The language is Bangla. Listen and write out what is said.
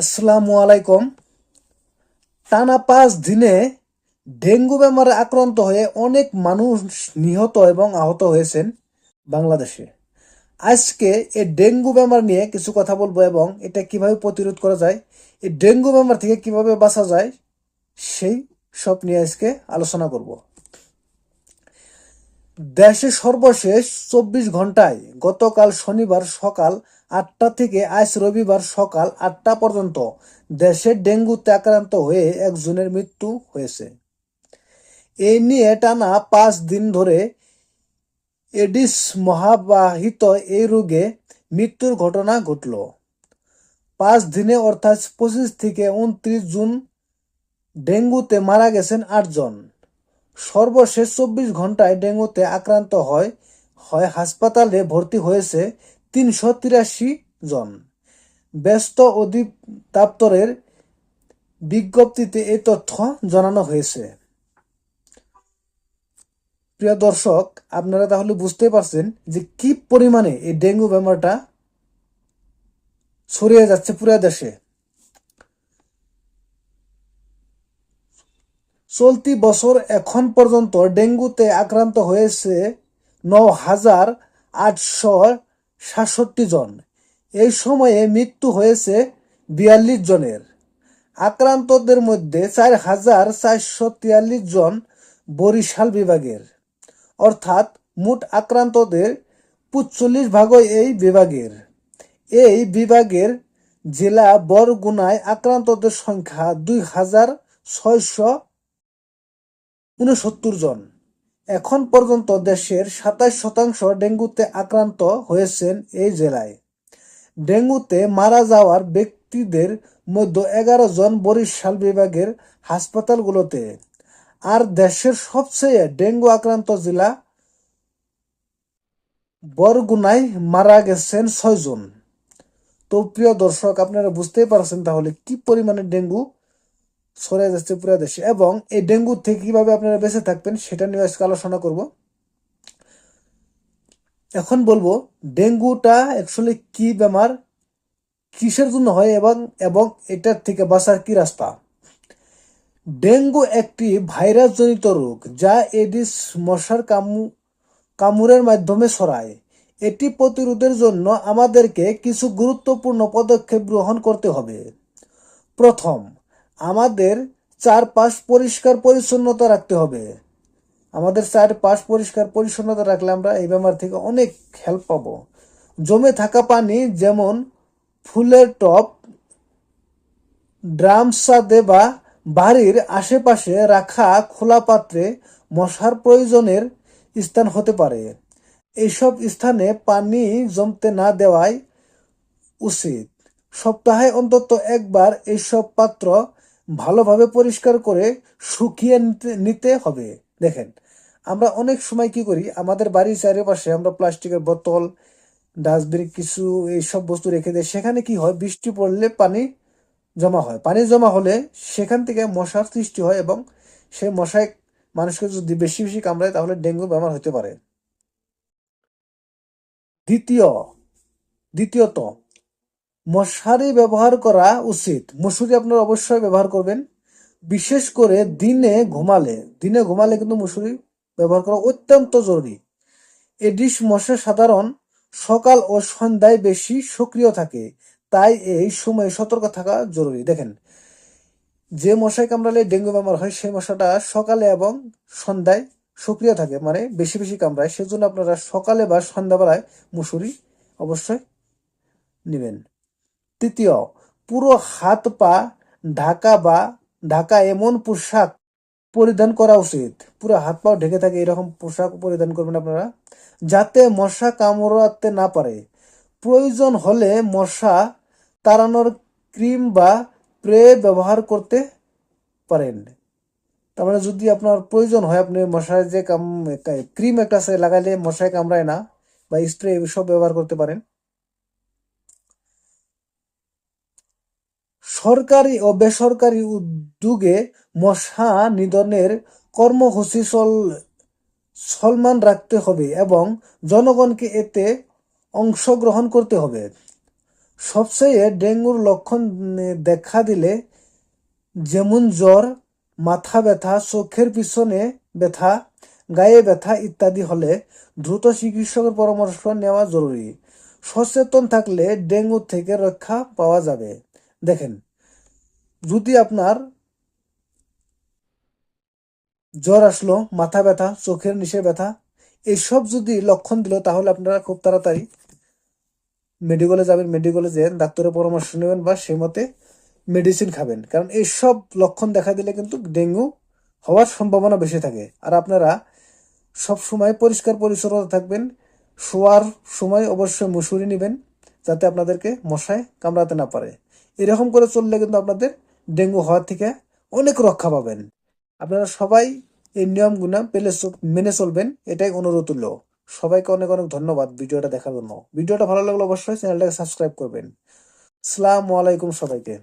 আসসালামু আলাইকুম। টানা 5 দিনে ডেঙ্গু বেমারে আক্রান্ত হয়ে অনেক মানুষ নিহত এবং আহত হয়েছেন বাংলাদেশে। আজকে এই ডেঙ্গু বেমার নিয়ে কিছু কথা বলবো এবং এটা কিভাবে প্রতিরোধ করা যায়, এই ডেঙ্গু বেমার থেকে কিভাবে বাঁচা যায়, সেই সব নিয়ে আজকে আলোচনা করব। দেশে সর্বশেষ 24 ঘন্টায় গতকাল শনিবার সকাল 8টা থেকে আজ রবিবার সকাল 8টা পর্যন্ত দেশে ডেঙ্গুতে আক্রান্ত হয়ে একজনের মৃত্যু হয়েছে। এই নিয়ে টানা 5 দিন ধরে এডিস মহাবাহিত এই রোগে মৃত্যুর ঘটনা ঘটল। 5 দিনে অর্থাৎ 25 থেকে 29 জুন ডেঙ্গুতে মারা গেছেন 8 জন। সর্বশেষ 24 ঘন্টায় ডেঙ্গুতে আক্রান্ত হয় হাসপাতালে ভর্তি হয়েছে 383 জন। ব্যস্ত অধিদপ্তরের বিজ্ঞপ্তিতে এই তথ্য জানানো হয়েছে। প্রিয় দর্শক, আপনারা তাহলে বুঝতে পারছেন যে কি পরিমাণে এই ডেঙ্গু বেমারটা ছড়িয়ে যাচ্ছে পুরো দেশে। চলতি বছর এখন পর্যন্ত ডেঙ্গুতে আক্রান্ত হয়েছে 9,867 জন। এই সময়ে মৃত্যু হয়েছে 42 জনের। আক্রান্তদের মধ্যে 4,443 জন বরিশাল বিভাগের, অর্থাৎ মোট আক্রান্তদের 45% এই বিভাগের। এই বিভাগের জেলা বরগুনায় আক্রান্তদের সংখ্যা 2,669 জন। এখন পর্যন্ত দেশের 27% ডেঙ্গুতে আক্রান্ত হয়েছেন এই জেলায়। ডেঙ্গুতে মারা যাওয়ার ব্যক্তিদের মধ্যে 11 জন বরিশাল বিভাগের হাসপাতালগুলোতে। আর দেশের সবচেয়ে ডেঙ্গু আক্রান্ত জেলা বরগুনায় মারা গেছেন 6 জন। তো প্রিয় দর্শক, আপনারা বুঝতেই পারছেন তাহলে কি পরিমাণে ডেঙ্গু ছড়িয়ে যাচ্ছে পুরো দেশে, এবং এই ডেঙ্গু থেকে কিভাবে আপনারা বেঁচে থাকবেন সেটা নিয়ে আজকে আলোচনা করব। এখন বলবো ডেঙ্গুটা অ্যাকচুয়ালি কি বেমার, কিসের জন্য হয় এবং এবং এটার থেকে বাঁচার কি রাস্তা। ডেঙ্গু একটি ভাইরাসজনিত রোগ যা এডিস মশার কামড়ের মাধ্যমে ছড়ায়। এটি প্রতিরোধের জন্য আমাদেরকে কিছু গুরুত্বপূর্ণ পদক্ষেপ গ্রহণ করতে হবে। প্রথম, আমাদের চারপাশ পরিষ্কার পরিচ্ছন্নতা রাখতে হবে। আমাদের চারপাশ পরিষ্কার পরিচ্ছন্নতা রাখলে আমরা এই বেমার থেকে অনেক হেল্প পাবো। জমে থাকা পানি, যেমন ফুলের টব, ড্রাম ছাদে বা বাড়ির আশেপাশে রাখা খোলা পাত্রে মশার প্রয়োজনের স্থান হতে পারে। এইসব স্থানে পানি জমতে না দেওয়াই উচিত। সপ্তাহে অন্তত একবার এইসব পাত্র ভালোভাবে পরিষ্কার করে শুকিয়ে নিতে হবে। দেখেন, আমরা অনেক সময় কি করি, আমাদের বাড়ির চারিপাশে আমরা প্লাস্টিকের বোতল, ডাস্টবিন কিছু এইসব বস্তু রেখে দেয়। সেখানে কি হয়, বৃষ্টি পড়লে পানি জমা হয়। পানি জমা হলে সেখান থেকে মশার সৃষ্টি হয় এবং সেই মশায় মানুষকে যদি বেশি বেশি কামড়ায় তাহলে ডেঙ্গু বেমার হতে পারে। দ্বিতীয়ত, মশারি ব্যবহার করা উচিত। মশারি আপনারা অবশ্যই ব্যবহার করবেন। বিশেষ করে দিনে ঘুমালে কিন্তু মশারি ব্যবহার করা অত্যন্ত জরুরি। এডিস মশা সাধারণ সকাল ও সন্ধ্যায় বেশি সক্রিয় থাকে, তাই এই সময় সতর্ক থাকা জরুরি। দেখেন, যে মশায় কামড়ালে ডেঙ্গু বেমার হয় সেই মশাটা সকালে এবং সন্ধ্যায় সক্রিয় থাকে, মানে বেশি বেশি কামড়ায়। সেজন্য আপনারা সকালে বা সন্ধ্যাবেলায় মশারি অবশ্যই নেবেন। তৃতীয়, পুরো হাত পা ঢাকা এমন পোশাক পরিধান করা উচিত। পুরো হাত পা ঢেকে থাকে এরকম পোশাক পরিধান করবেন আপনারা, যাতে মশা কামড়াতে না পারে। প্রয়োজন হলে মশা তাড়ানোর ক্রিম বা স্প্রে ব্যবহার করতে পারেন। তার মানে যদি আপনার প্রয়োজন হয়, আপনি মশার যে ক্রিম একটা আছে লাগাইলে মশায় কামড়ায় না, বা স্প্রে এসব ব্যবহার করতে পারেন। সরকারি ও বেসরকারি উদ্যোগে মশা নিধনের কর্মসূচি চলমান রাখতে হবে এবং জনগণকে এতে অংশগ্রহণ করতে হবে। সবচেয়ে ডেঙ্গুর লক্ষণ দেখা দিলে যেমন জ্বর, মাথা ব্যথা, চোখের পিছনে ব্যথা, গায়ে ব্যথা ইত্যাদি হলে দ্রুত চিকিৎসকের পরামর্শ নেওয়া জরুরি। সচেতন থাকলে ডেঙ্গু থেকে রক্ষা পাওয়া যাবে। দেখেন, যদি আপনার জ্বর আসলো, মাথা ব্যথা, চোখের নিচে ব্যথা, এইসব যদি লক্ষণ দিল, তাহলে আপনারা খুব তাড়াতাড়ি মেডিকেলে যাবেন। মেডিকেলে যেয়ে ডাক্তারের পরামর্শ নেবেন বা সেই মতে মেডিসিন খাবেন। কারণ এইসব লক্ষণ দেখা দিলে কিন্তু ডেঙ্গু হওয়ার সম্ভাবনা বেশি থাকে। আর আপনারা সব সময় পরিষ্কার পরিচ্ছন্নতা থাকবেন। শোয়ার সময় অবশ্যই মশারি নেবেন, যাতে আপনাদেরকে মশায় কামড়াতে না পারে। এরকম করে চললে কিন্তু আপনাদের ডেঙ্গু হওয়ার থেকে অনেক রক্ষা পাবেন। আপনারা সবাই এই নিয়মগুলো মেনে চলবেন, এটাই অনুরোধ রইল। সবাইকে অনেক অনেক ধন্যবাদ ভিডিওটা দেখার জন্য। ভিডিওটা ভালো লাগলে অবশ্যই চ্যানেলটাকে সাবস্ক্রাইব করবেন। আসসালামু আলাইকুম সবাইকে।